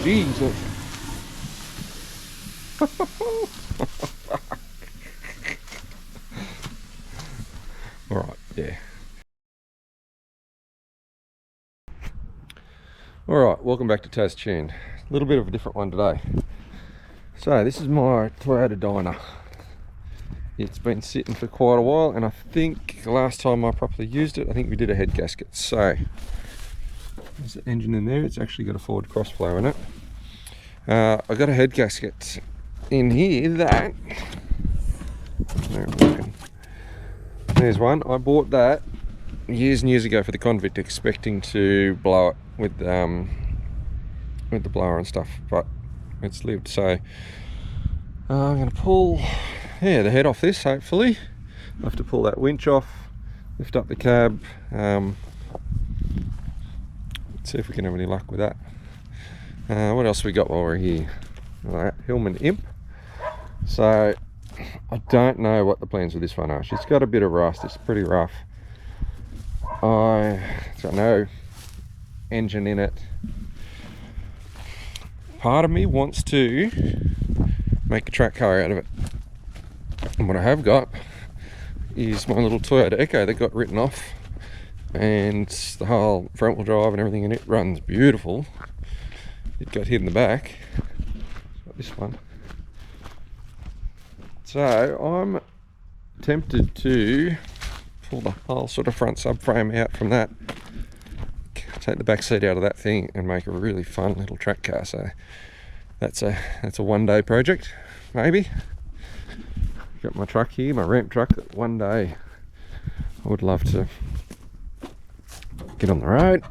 geez. Alright, yeah. Alright, welcome back to TasTuned. A little bit of a different one today. So, this is my Toyota Dyna. It's been sitting for quite a while, and I think the last time I properly used it, I think we did a head gasket. So, there's the engine in there. It's actually got a forward cross flow in it. I got a head gasket in here that... There's one. I bought that years and years ago for the Convict, expecting to blow it with the blower and stuff, but it's lived. So I'm going to pull the head off this, hopefully. I have to pull that winch off, lift up the cab, let's see if we can have any luck with that. What else we got while we're here? Alright, Hillman Imp. So I don't know what the plans with this one are. She's got a bit of rust, it's pretty rough. It's got no engine in it. Part of me wants to make a track car out of it. And what I have got is my little Toyota Echo that got written off, and the whole front wheel drive and everything in it runs beautiful. It got hit in the back. Got this one. So I'm tempted to pull the whole sort of front subframe out from that, take the back seat out of that thing, and make a really fun little track car. So that's a one-day project, maybe. Got my truck here, my ramp truck, that one day I would love to get on the road.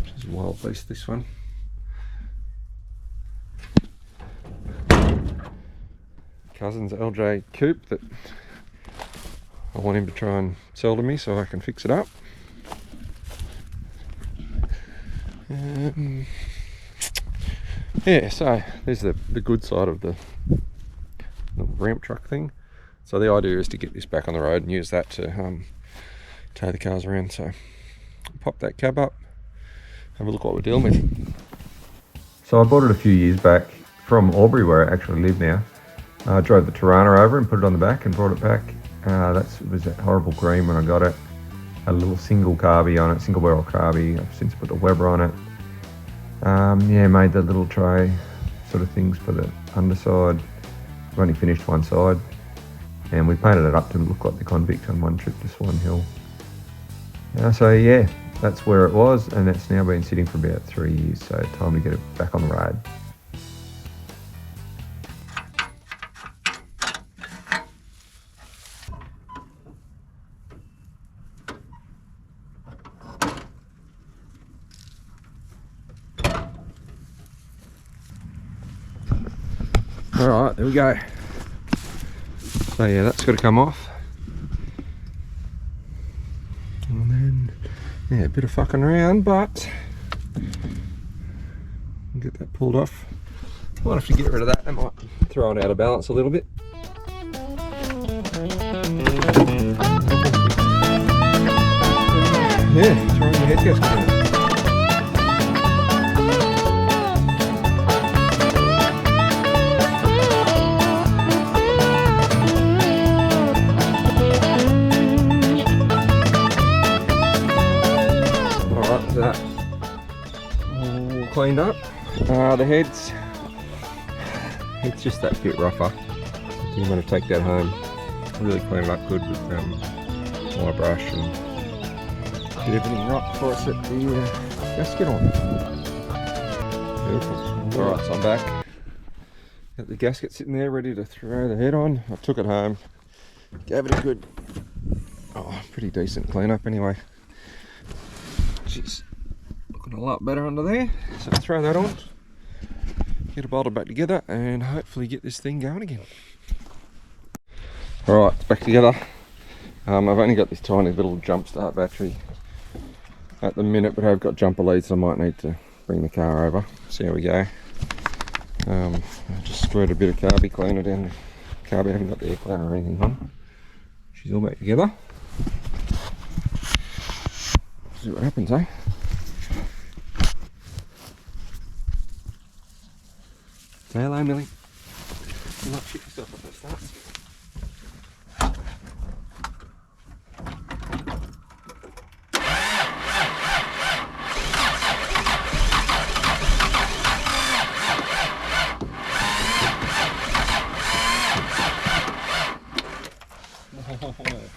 Just a wild beast, this one. Cousin's LJ coupe that I want him to try and sell to me so I can fix it up. Yeah, so there's the good side of the ramp truck thing. So the idea is to get this back on the road and use that to tow the cars around. So pop that cab up, have a look what we're dealing with. So I bought it a few years back from Albury, where I actually live now. I drove the Tirana over and put it on the back and brought it back. That was that horrible green when I got it. Had a little single carby on it, single barrel carby. I've since put the Weber on it. Yeah, made the little tray sort of things for the underside. I've only finished one side, and we painted it up to look like the Convict on one trip to Swan Hill. So yeah, that's where it was, and it's now been sitting for about 3 years, so time to get it back on the road. Alright, there we go. So yeah, that's got to come off. And then, yeah, a bit of fucking around, but get that pulled off. Might have to get rid of that, I might throw it out of balance a little bit. Yeah, throwing the head gasket in. That all cleaned up. The head's just that bit rougher. I think I'm going to take that home, really clean it up good with my brush and get everything right before I set the gasket on. Beautiful. Alright, so I'm back. Got the gasket sitting there ready to throw the head on. I took it home, gave it a good, pretty decent clean up anyway. She's looking a lot better under there, so throw that on, get it bolted back together, and hopefully get this thing going again. Alright, it's back together. I've only got this tiny little jump start battery at the minute, but I've got jumper leads, so I might need to bring the car over. See how we go. I just squirted a bit of carby cleaner down the carby. I haven't got the air cleaner or anything on. She's all back together. See what happens, eh? Say hello, Millie. You might shit yourself up that starts.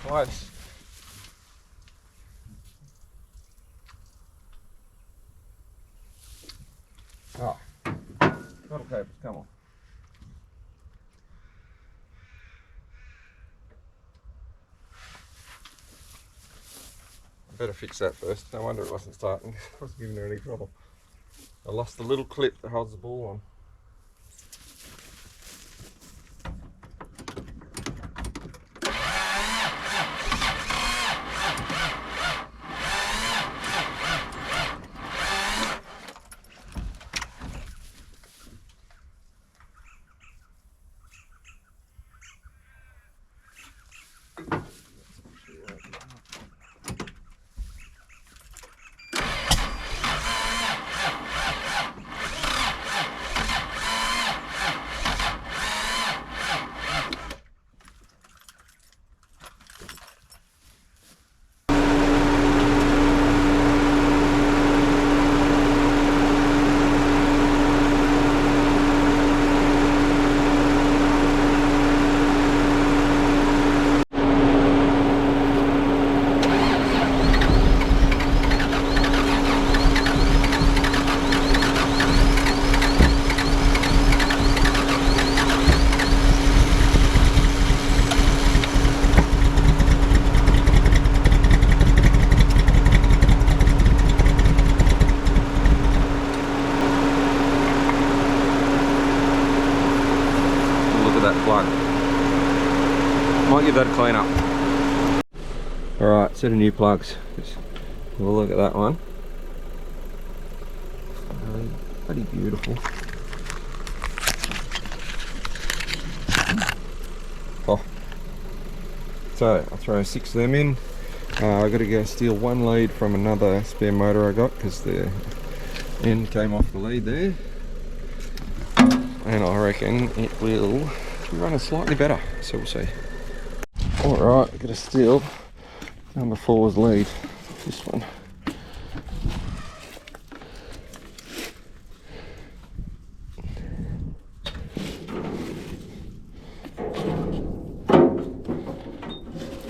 Close. Oh, throttle cables, come on. I better fix that first. No wonder it wasn't starting. I wasn't giving her any trouble. I lost the little clip that holds the ball on. Plug. Might give that a clean up. Alright, set of new plugs. Just have a look at that one. Bloody beautiful. Oh. So I'll throw 6 of them in. I've got to go steal one lead from another spare motor I got because the end came off the lead there. And I reckon it will running slightly better, so we'll see. Alright, I've got to steal number 4's lead, this one.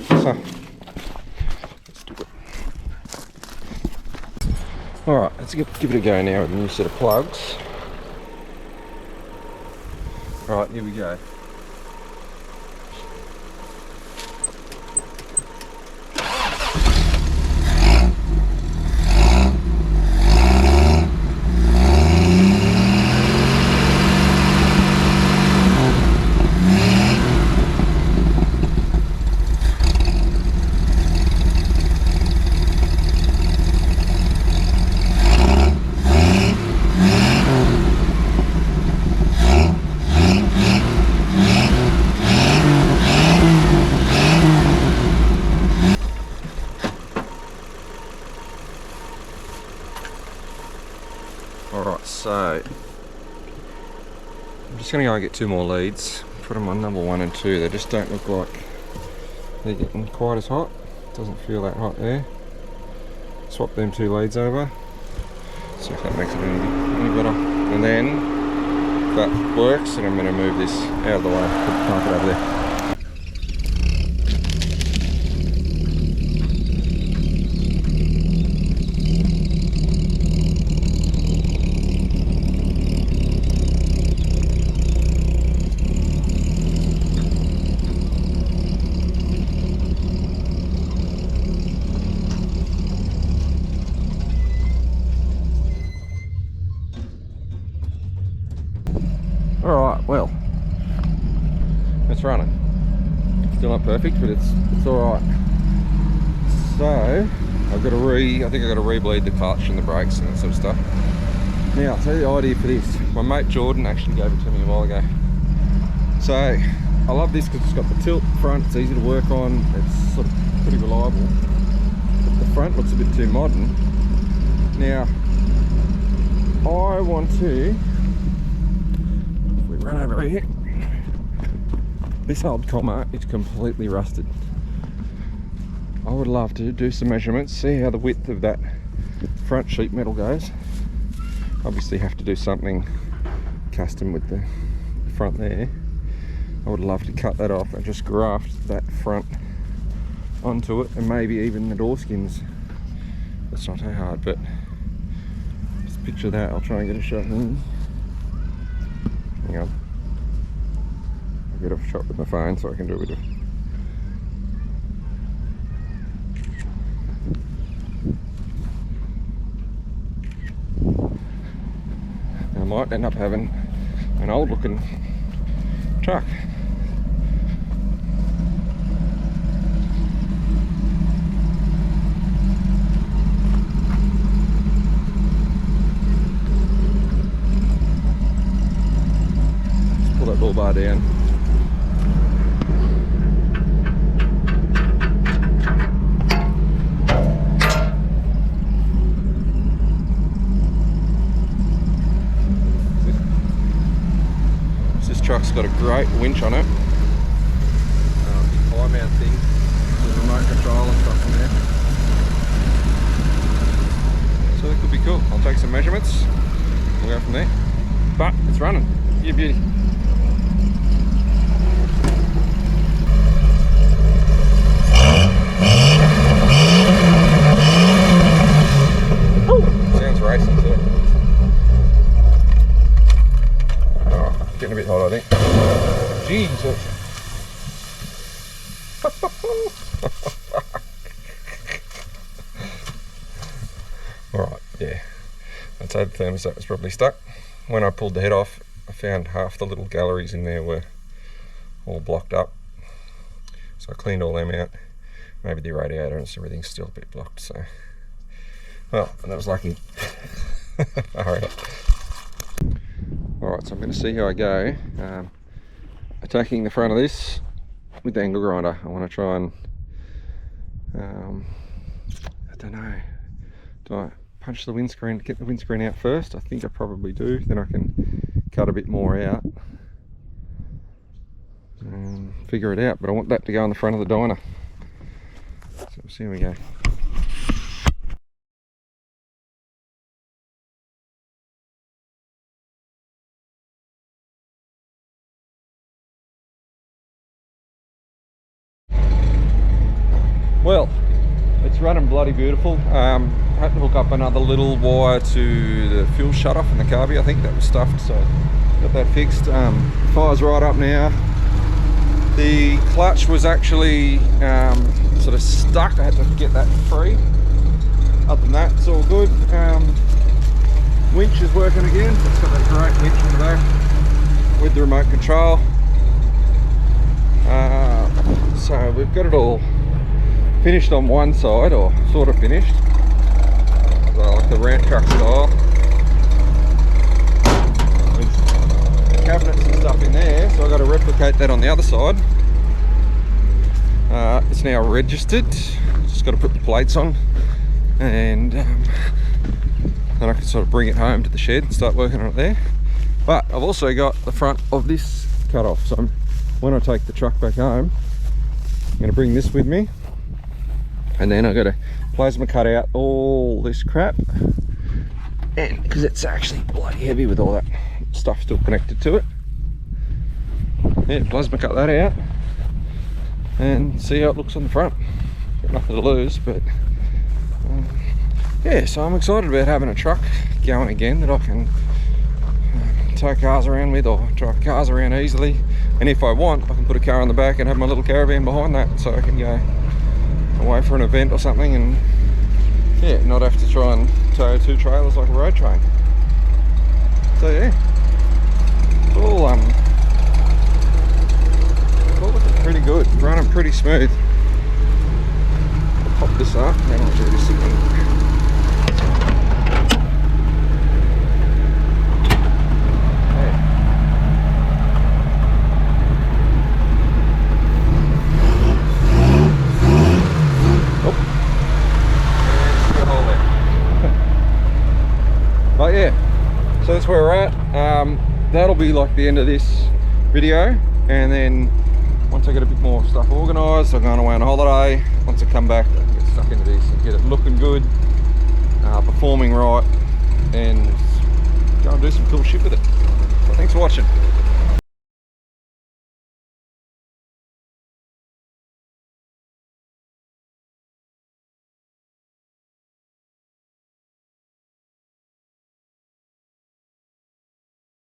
So, let's do it. Alright, let's give it a go now with a new set of plugs. Alright, here we go. Alright, so I'm just going to go and get 2 more leads, put them on number 1 and 2. They just don't look like they're getting quite as hot. Doesn't feel that hot there. Swap them 2 leads over, see if that makes it any better. And then if that works, then I'm going to move this out of the way, put the carpet over there. Alright, well, it's running. Still not perfect, but it's alright. So, I think I've got to re-bleed the clutch and the brakes and that sort of stuff. Now, I'll tell you the idea for this. My mate Jordan actually gave it to me a while ago. So, I love this because it's got the tilt front, it's easy to work on, it's sort of pretty reliable. But the front looks a bit too modern. Now, I want to run over here. This old comma is completely rusted. I would love to do some measurements, see how the width of that front sheet metal goes. Obviously have to do something custom with the front there. I would love to cut that off and just graft that front onto it, and maybe even the door skins. That's not too hard, but just picture that. I'll try and get a shot in. Hang on. I'll get a shot with my phone so I can do a bit of... I might end up having an old looking truck. Just pull that little bar down. Truck's got a great winch on it. High mount thing with remote control and stuff on there. So that could be cool. I'll take some measurements. We'll go from there. But it's running. You beauty. Sounds racing too. Getting a bit hot, I think. Jesus. Alright, yeah. I'd say the thermostat was probably stuck. When I pulled the head off, I found half the little galleries in there were all blocked up. So I cleaned all them out. Maybe the radiator and everything's still a bit blocked, so... Well, that was lucky. Alright. Alright, so I'm going to see how I go attacking the front of this with the angle grinder. I want to try and, I don't know, do I punch the windscreen, get the windscreen out first? I think I probably do, then I can cut a bit more out and figure it out, but I want that to go on the front of the Dyna. So we'll see how we go. Well, it's running bloody beautiful. I had to hook up another little wire to the fuel shut-off in the carby. I think that was stuffed, so got that fixed. Fire's right up now. The clutch was actually sort of stuck. I had to get that free. Other than that, it's all good. Winch is working again. It's got that great winch in the back with the remote control. So we've got it all finished on one side, or sort of finished. So like the ramp truck style. With cabinets and stuff in there, so I've got to replicate that on the other side. It's now registered. Just got to put the plates on, and then I can sort of bring it home to the shed and start working on it there. But I've also got the front of this cut off, so when I take the truck back home, I'm going to bring this with me. And then I've got to plasma cut out all this crap, and because it's actually bloody heavy with all that stuff still connected to it. Yeah, plasma cut that out and see how it looks on the front. Got nothing to lose, but yeah, so I'm excited about having a truck going again that I can tow cars around with, or drive cars around easily. And if I want, I can put a car on the back and have my little caravan behind that, so I can go away for an event or something, and yeah, not have to try and tow two trailers like a road train. So yeah, it's all looking pretty good, running pretty smooth. I'll pop this up and I'll do this again. But yeah, so that's where we're at. that'll be like the end of this video, and then once I get a bit more stuff organised, I'm going away on holiday. Once I come back, I can get stuck into this and get it looking good, performing right, and go and do some cool shit with it. So thanks for watching.